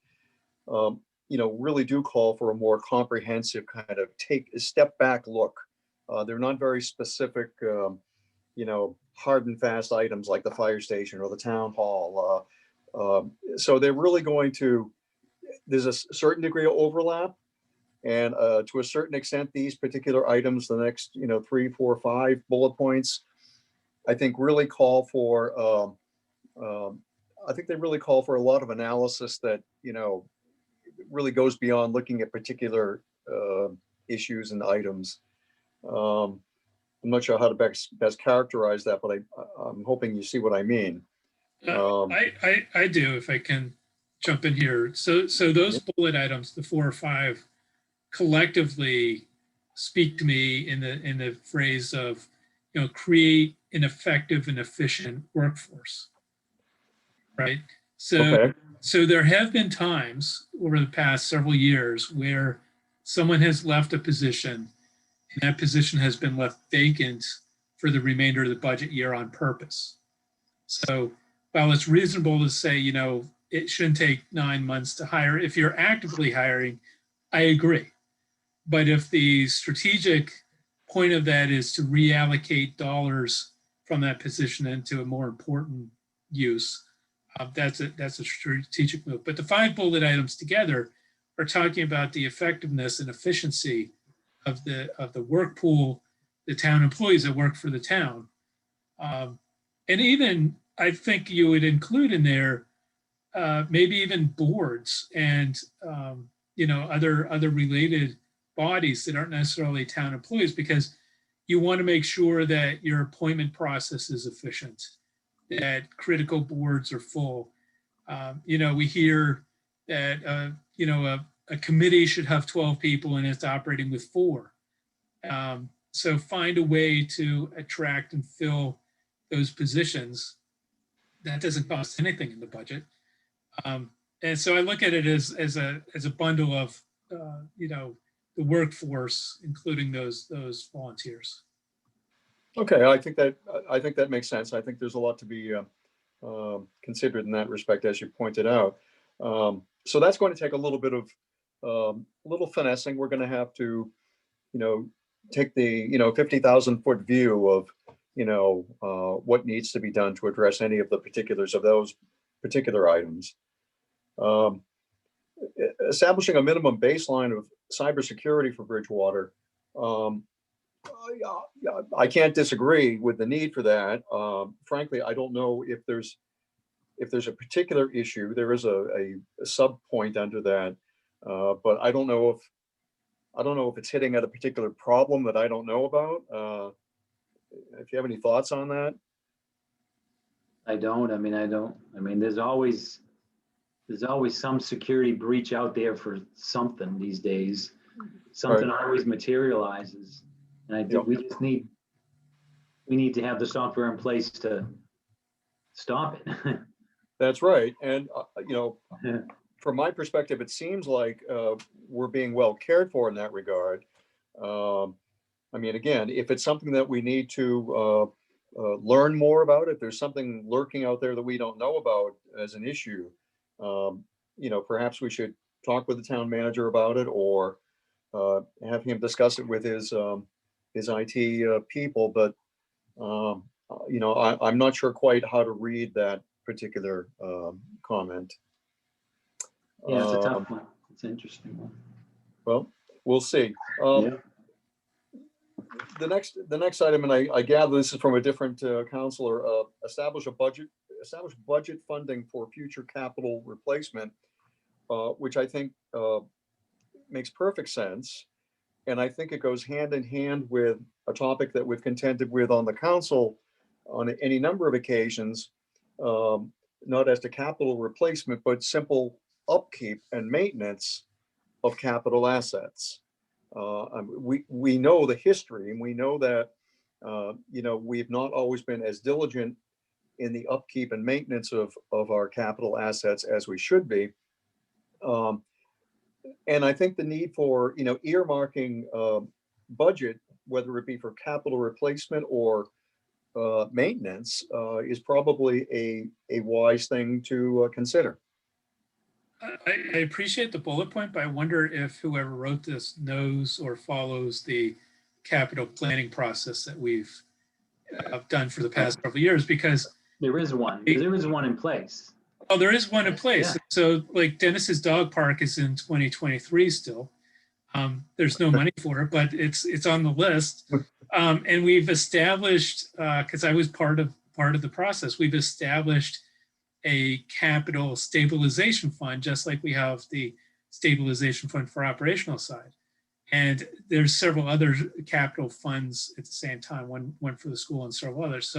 you know, really do call for a more comprehensive kind of take a step back look. They're not very specific, you know, hard and fast items like the fire station or the town hall. So they're really going to, there's a certain degree of overlap. And to a certain extent, these particular items, the next, you know, 3, 4, 5 bullet points, I think really call for, I think they really call for a lot of analysis that, really goes beyond looking at particular issues and items. I'm not sure how to best characterize that, but I'm hoping you see what I mean. I do, if I can jump in here. So those bullet items, the 4 or 5, collectively speak to me in the phrase of, create an effective and efficient workforce, right? Okay. So there have been times over the past several years where someone has left a position and that position has been left vacant for the remainder of the budget year on purpose. So while it's reasonable to say, it shouldn't take 9 months to hire, if you're actively hiring, I agree. But if the strategic point of that is to reallocate dollars from that position into a more important use, that's a strategic move. But the 5 bullet items together are talking about the effectiveness and efficiency of the work pool, the town employees that work for the town. And even, I think you would include in there, maybe even boards and, other related bodies that aren't necessarily town employees, because you want to make sure that your appointment process is efficient, that critical boards are full. We hear that, a committee should have 12 people and it's operating with 4. So find a way to attract and fill those positions. That doesn't cost anything in the budget. And so I look at it as a bundle of, the workforce, including those volunteers. Okay, I think that makes sense. I think there's a lot to be considered in that respect, as you pointed out. So that's going to take a little bit of little finessing. We're going to have to, take the 50,000-foot view of what needs to be done to address any of the particulars of those particular items. Establishing a minimum baseline of cybersecurity for Bridgewater. I can't disagree with the need for that. Frankly, I don't know if there's a particular issue. There is a sub point under that, but I don't know if it's hitting at a particular problem that I don't know about. If you have any thoughts on that. I mean, there's always some security breach out there for something these days. Something always materializes. And I think we need to have the software in place to stop it. That's right. And, from my perspective, it seems like we're being well cared for in that regard. I mean, again, if it's something that we need to learn more about, if there's something lurking out there that we don't know about as an issue, perhaps we should talk with the town manager about it, or have him discuss it with his IT people. But I'm not sure quite how to read that particular comment. Yeah, it's a tough one. It's an interesting one. Well, we'll see. Yeah. The next item, and I gather this is from a different counselor, establish budget funding for future capital replacement, which I think makes perfect sense. And I think it goes hand in hand with a topic that we've contended with on the council on any number of occasions, not as to capital replacement, but simple upkeep and maintenance of capital assets. We know the history, and we know that we've not always been as diligent in the upkeep and maintenance of our capital assets as we should be. And I think the need for earmarking budget, whether it be for capital replacement or maintenance, is probably a wise thing to consider. I appreciate the bullet point, but I wonder if whoever wrote this knows or follows the capital planning process that we've done for the past several years, because there is one in place. Oh, there is one in place. Yeah. So like Dennis's dog park is in 2023 still. There's no money for it, but it's on the list. And we've established, because I was part of the process, we've established a capital stabilization fund, just like we have the stabilization fund for operational side. And there's several other capital funds at the same time, one for the school and several others.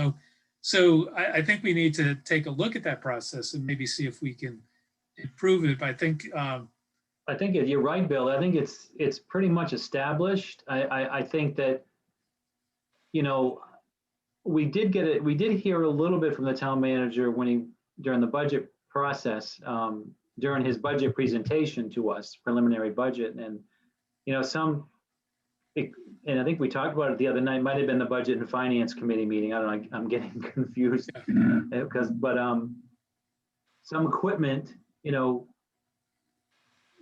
So I think we need to take a look at that process and maybe see if we can improve it. But I think you're right, Bill. I think it's pretty much established. I think that, you know, we did hear a little bit from the town manager during the budget process, during his budget presentation to us, preliminary budget, and you know, and I think we talked about it the other night, might have been the Budget and Finance Committee meeting. I don't know, I'm getting confused but some equipment, you know,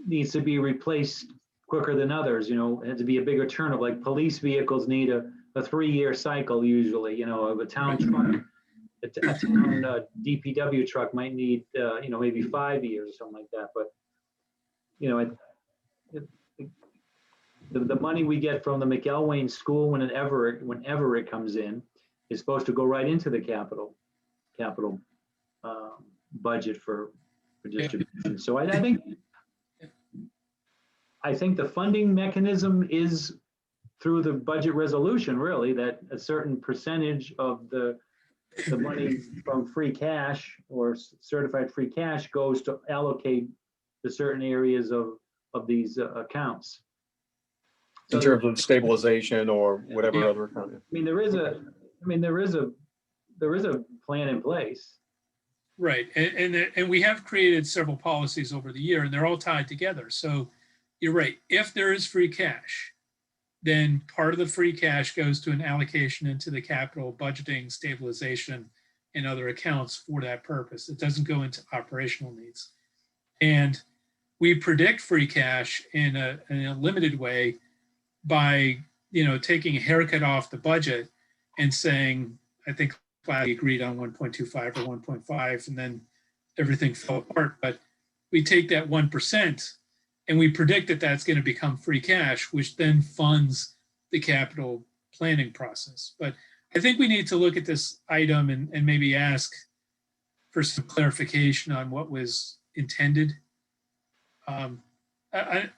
needs to be replaced quicker than others, you know, it had to be a bigger turnover. Like police vehicles need a 3-year cycle usually, you know, of a town truck. A town DPW truck might need, you know, maybe 5 years or something like that. But, you know, the money we get from the McElwain School, whenever it comes in, is supposed to go right into the capital budget for distribution. So I think the funding mechanism is through the budget resolution, really, that a certain percentage of the money from free cash or certified free cash goes to allocate to certain areas of these accounts. In terms of stabilization or whatever other account. I mean, there is a plan in place. right, and we have created several policies over the year, and they're all tied together. So you're right. If there is free cash, then part of the free cash goes to an allocation into the capital budgeting, stabilization, and other accounts for that purpose. It doesn't go into operational needs. And we predict free cash in a limited way by, you know, taking a haircut off the budget and saying, I think we agreed on 1.25 or 1.5, and then everything fell apart. But we take that 1% and we predict that that's going to become free cash, which then funds the capital planning process. But I think we need to look at this item and maybe ask for some clarification on what was intended. I'm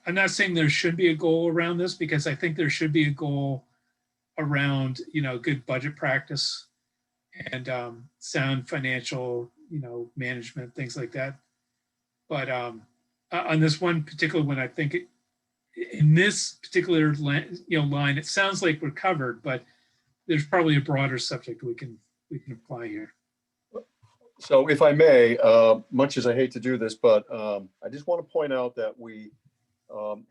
not saying there should be a goal around this, because I think there should be a goal around, you know, good budget practice and sound financial, you know, management, things like that. But on this one particular one, I think in this particular line, it sounds like we're covered, but there's probably a broader subject we can apply here. So if I may, much as I hate to do this, but I just want to point out that we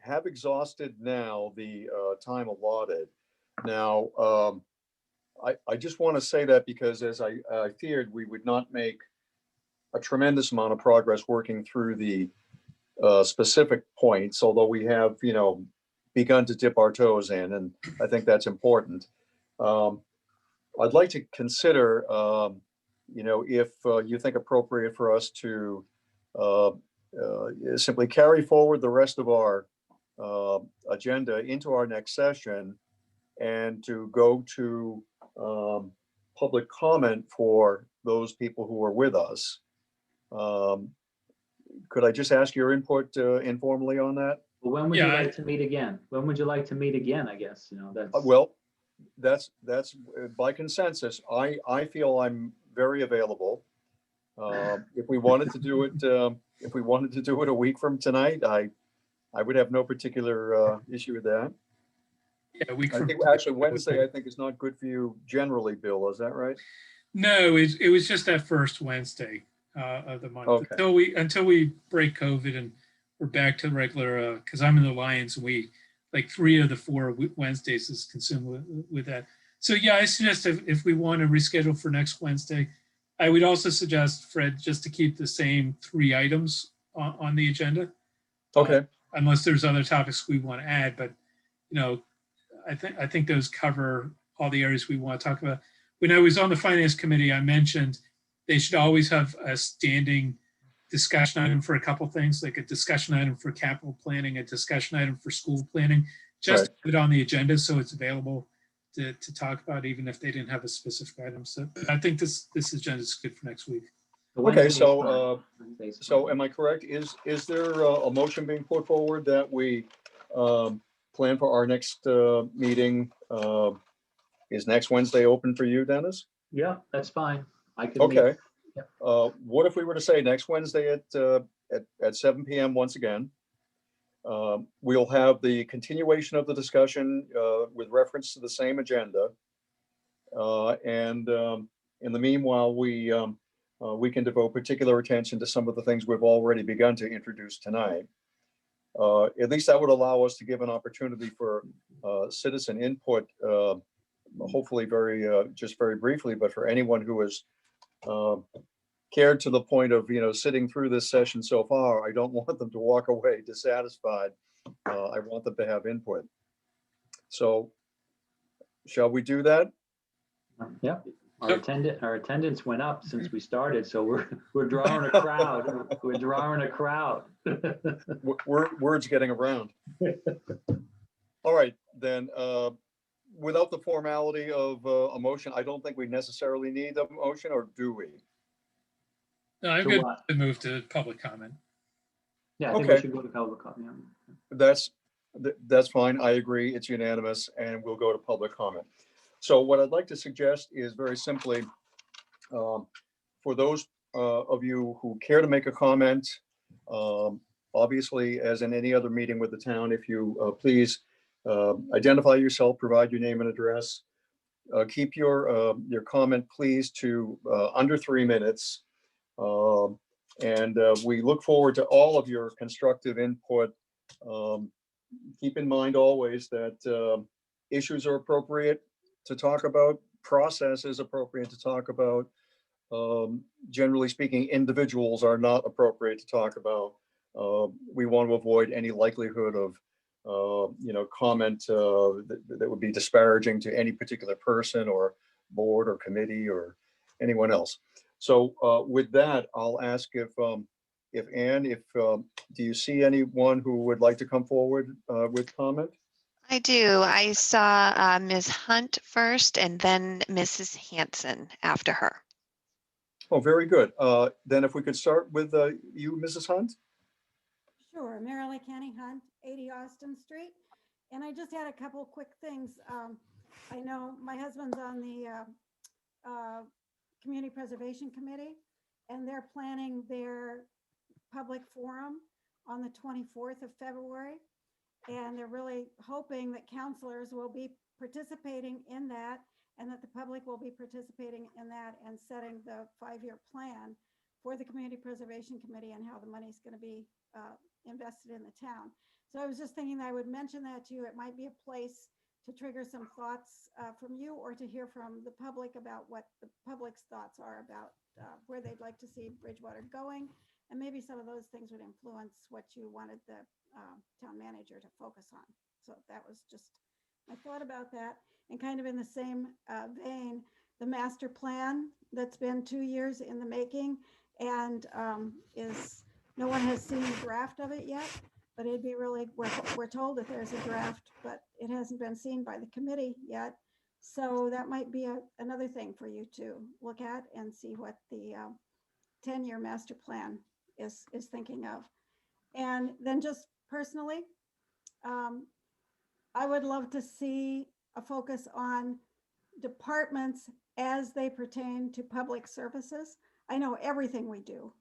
have exhausted now the time allotted. Now, I just want to say that because as I feared, we would not make a tremendous amount of progress working through the specific points, although we have, you know, begun to dip our toes in, and I think that's important. I'd like to consider, you know, if you think appropriate for us to simply carry forward the rest of our agenda into our next session and to go to public comment for those people who are with us. Could I just ask your input informally on that? Well, when would you like to meet again? When would you like to meet again? I guess, you know, that's. Well, that's by consensus. I feel I'm very available. If we wanted to do it, a week from tonight, I would have no particular issue with that. Yeah, a week from. I think actually Wednesday, I think is not good for you generally, Bill. Is that right? No, it was just that first Wednesday of the month. Okay. Until we break COVID and we're back to regular. Because I'm in the Lions, we like 3 of the 4 Wednesdays is consumed with that. So yeah, I suggest if we want to reschedule for next Wednesday, I would also suggest, Fred, just to keep the same 3 items on the agenda. Okay. Unless there's other topics we want to add, but you know, I think those cover all the areas we want to talk about. When I was on the finance committee, I mentioned they should always have a standing discussion item for a couple things, like a discussion item for capital planning, a discussion item for school planning, just Right. put it on the agenda so it's available to talk about, even if they didn't have a specific item. So I think this agenda is good for next week. The Okay, Wednesday is so, fine. Wednesday's So fine. am I correct? Is there a motion being put forward that we plan for our next meeting? Is next Wednesday open for you, Dennis? Yeah, that's fine. I can meet. Okay. Yep. What if we were to say next Wednesday at 7 PM once again? We'll have the continuation of the discussion with reference to the same agenda. And in the meanwhile, we can devote particular attention to some of the things we've already begun to introduce tonight. At least that would allow us to give an opportunity for citizen input, hopefully just very briefly, but for anyone who has cared to the point of, sitting through this session so far, I don't want them to walk away dissatisfied. I want them to have input. So shall we do that? Yep. Our attendance went up since we started, so we're drawing a crowd. We're drawing a crowd. Words getting around. All right, then, without the formality of a motion, I don't think we necessarily need a motion, or do we? No, I'm To good what? to move to public comment. Yeah, I think we Okay. should go to public comment. That's fine. I agree. It's unanimous, and we'll go to public comment. So what I'd like to suggest is very simply, for those of you who care to make a comment, obviously, as in any other meeting with the town, if you please identify yourself, provide your name and address. Keep your comment, please, to under 3 minutes. And we look forward to all of your constructive input. Keep in mind always that issues are appropriate to talk about, process is appropriate to talk about. Generally speaking, individuals are not appropriate to talk about. We want to avoid any likelihood of comment that would be disparaging to any particular person or board or committee or anyone else. So with that, I'll ask if Anne, do you see anyone who would like to come forward with comment? I do. I saw Ms. Hunt first and then Mrs. Hanson after her. Oh, very good. Then if we could start with you, Mrs. Hunt? Sure, Marilee Canny Hunt, 80 Austin Street. And I just had a couple quick things. I know my husband's on the Community Preservation Committee, and they're planning their public forum on the 24th of February. And they're really hoping that counselors will be participating in that, and that the public will be participating in that and setting the 5-year plan for the Community Preservation Committee and how the money's going to be invested in the town. So I was just thinking that I would mention that to you. It might be a place to trigger some thoughts from you, or to hear from the public about what the public's thoughts are about where they'd like to see Bridgewater going. And maybe some of those things would influence what you wanted the town manager to focus on. So that was just my thought about that. And kind of in the same vein, the master plan that's been 2 years in the making, and no one has seen the draft of it yet, but it'd be really, we're told that there's a draft, but it hasn't been seen by the committee yet. So that might be another thing for you to look at and see what the 10-year master plan is thinking of. And then just personally, I would love to see a focus on departments as they pertain to public services. I know everything we do,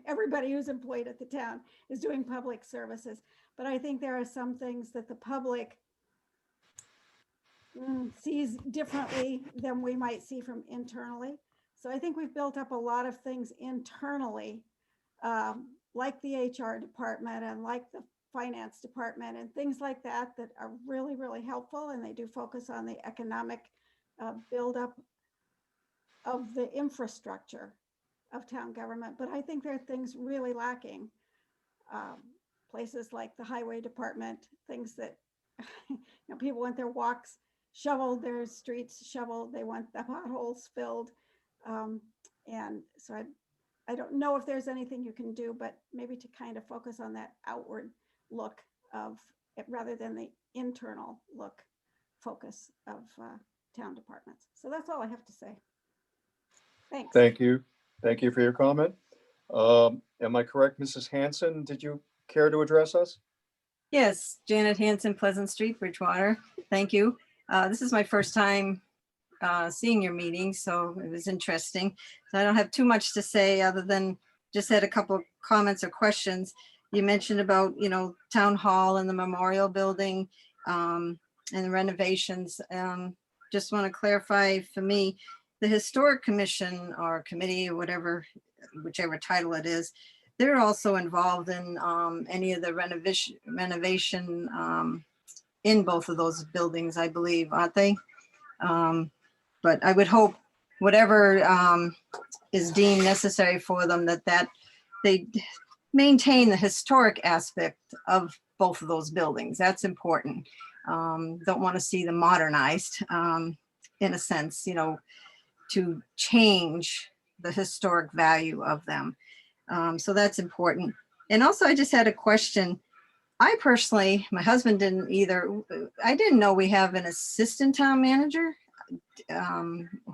everybody who's employed at the town is doing public services, but I think there are some things that the public sees differently than we might see from internally. So I think we've built up a lot of things internally, like the HR department and like the finance department and things like that, that are really, really helpful. And they do focus on the economic buildup of the infrastructure of town government. But I think there are things really lacking. Places like the highway department, things that people want their walks shoveled, their streets shoveled, they want the potholes filled. And so I don't know if there's anything you can do, but maybe to kind of focus on that outward look of it rather than the internal look focus of town departments. So that's all I have to say. Thanks. Thank you. Thank you for your comment. Am I correct, Mrs. Hanson? Did you care to address us? Yes, Janet Hanson, Pleasant Street, Bridgewater. Thank you. This is my first time seeing your meeting, so it was interesting. So I don't have too much to say other than just had a couple of comments or questions. You mentioned about, town hall and the memorial building and the renovations. Just want to clarify for me, the historic commission or committee or whatever, whichever title it is, they're also involved in any of the renovation in both of those buildings, I believe, aren't they? But I would hope whatever is deemed necessary for them, that they maintain the historic aspect of both of those buildings. That's important. Don't want to see them modernized in a sense, to change the historic value of them. So that's important. And also, I just had a question. I personally, my husband didn't either. I didn't know we have an assistant town manager.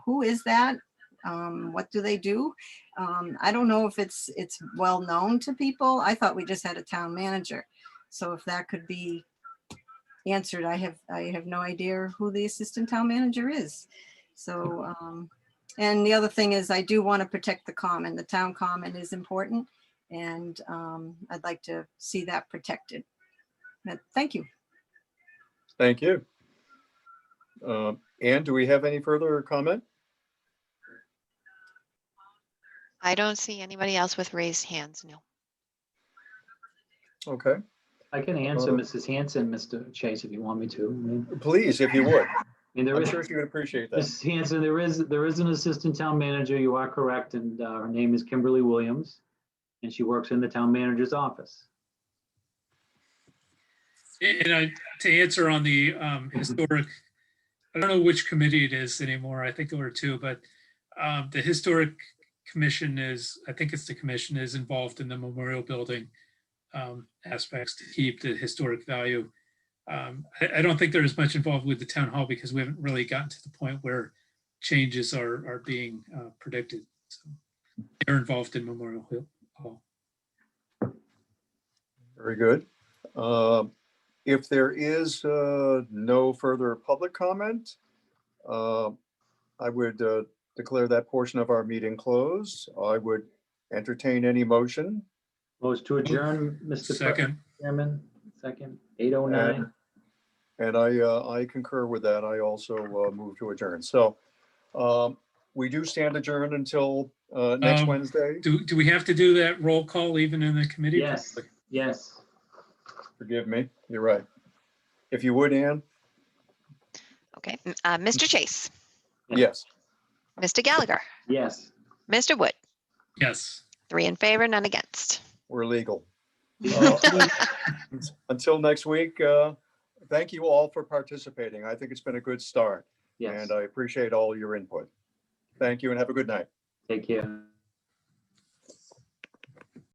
Who is that? What do they do? I don't know if it's well known to people. I thought we just had a town manager. So if that could be answered, I have no idea who the assistant town manager is. So, and the other thing is I do want to protect the common. The town common is important, and I'd like to see that protected. But thank you. Thank you. Ann, do we have any further comment? I don't see anybody else with raised hands, no. Okay, I can answer Mrs. Hanson, Mr. Chase, if you want me to. please, if you would. There I'm is, sure she would appreciate that. Mrs. Hanson, there is an assistant town manager. You are correct. And her name is Kimberly Williams. And she works in the town manager's office. And to answer on the historic, I don't know which committee it is anymore. I think there were two, but the historic commission I think it's the commission is involved in the memorial building aspects to keep the historic value. I don't think they're as much involved with the town hall because we haven't really gotten to the point where changes are being predicted. So they're involved in memorial hall. Very good. If there is no further public comment, I would declare that portion of our meeting closed. I would entertain any motion. Motion to adjourn, Mr. Second. Chairman. Second, 8:09. And I concur with that. I also move to adjourn. So we do stand adjourned until next Wednesday. Do we have to do that roll call even in the committee? Yes, yes. Forgive me. You're right. If you would, Ann? Okay, Mr. Chase, Yes. Mr. Gallagher, Yes. Mr. Wood, Yes. 3 in favor, none against. We're legal. Until next week, thank you all for participating. I think it's been a good start. Yes. And I appreciate all your input. Thank you and have a good night. Take care.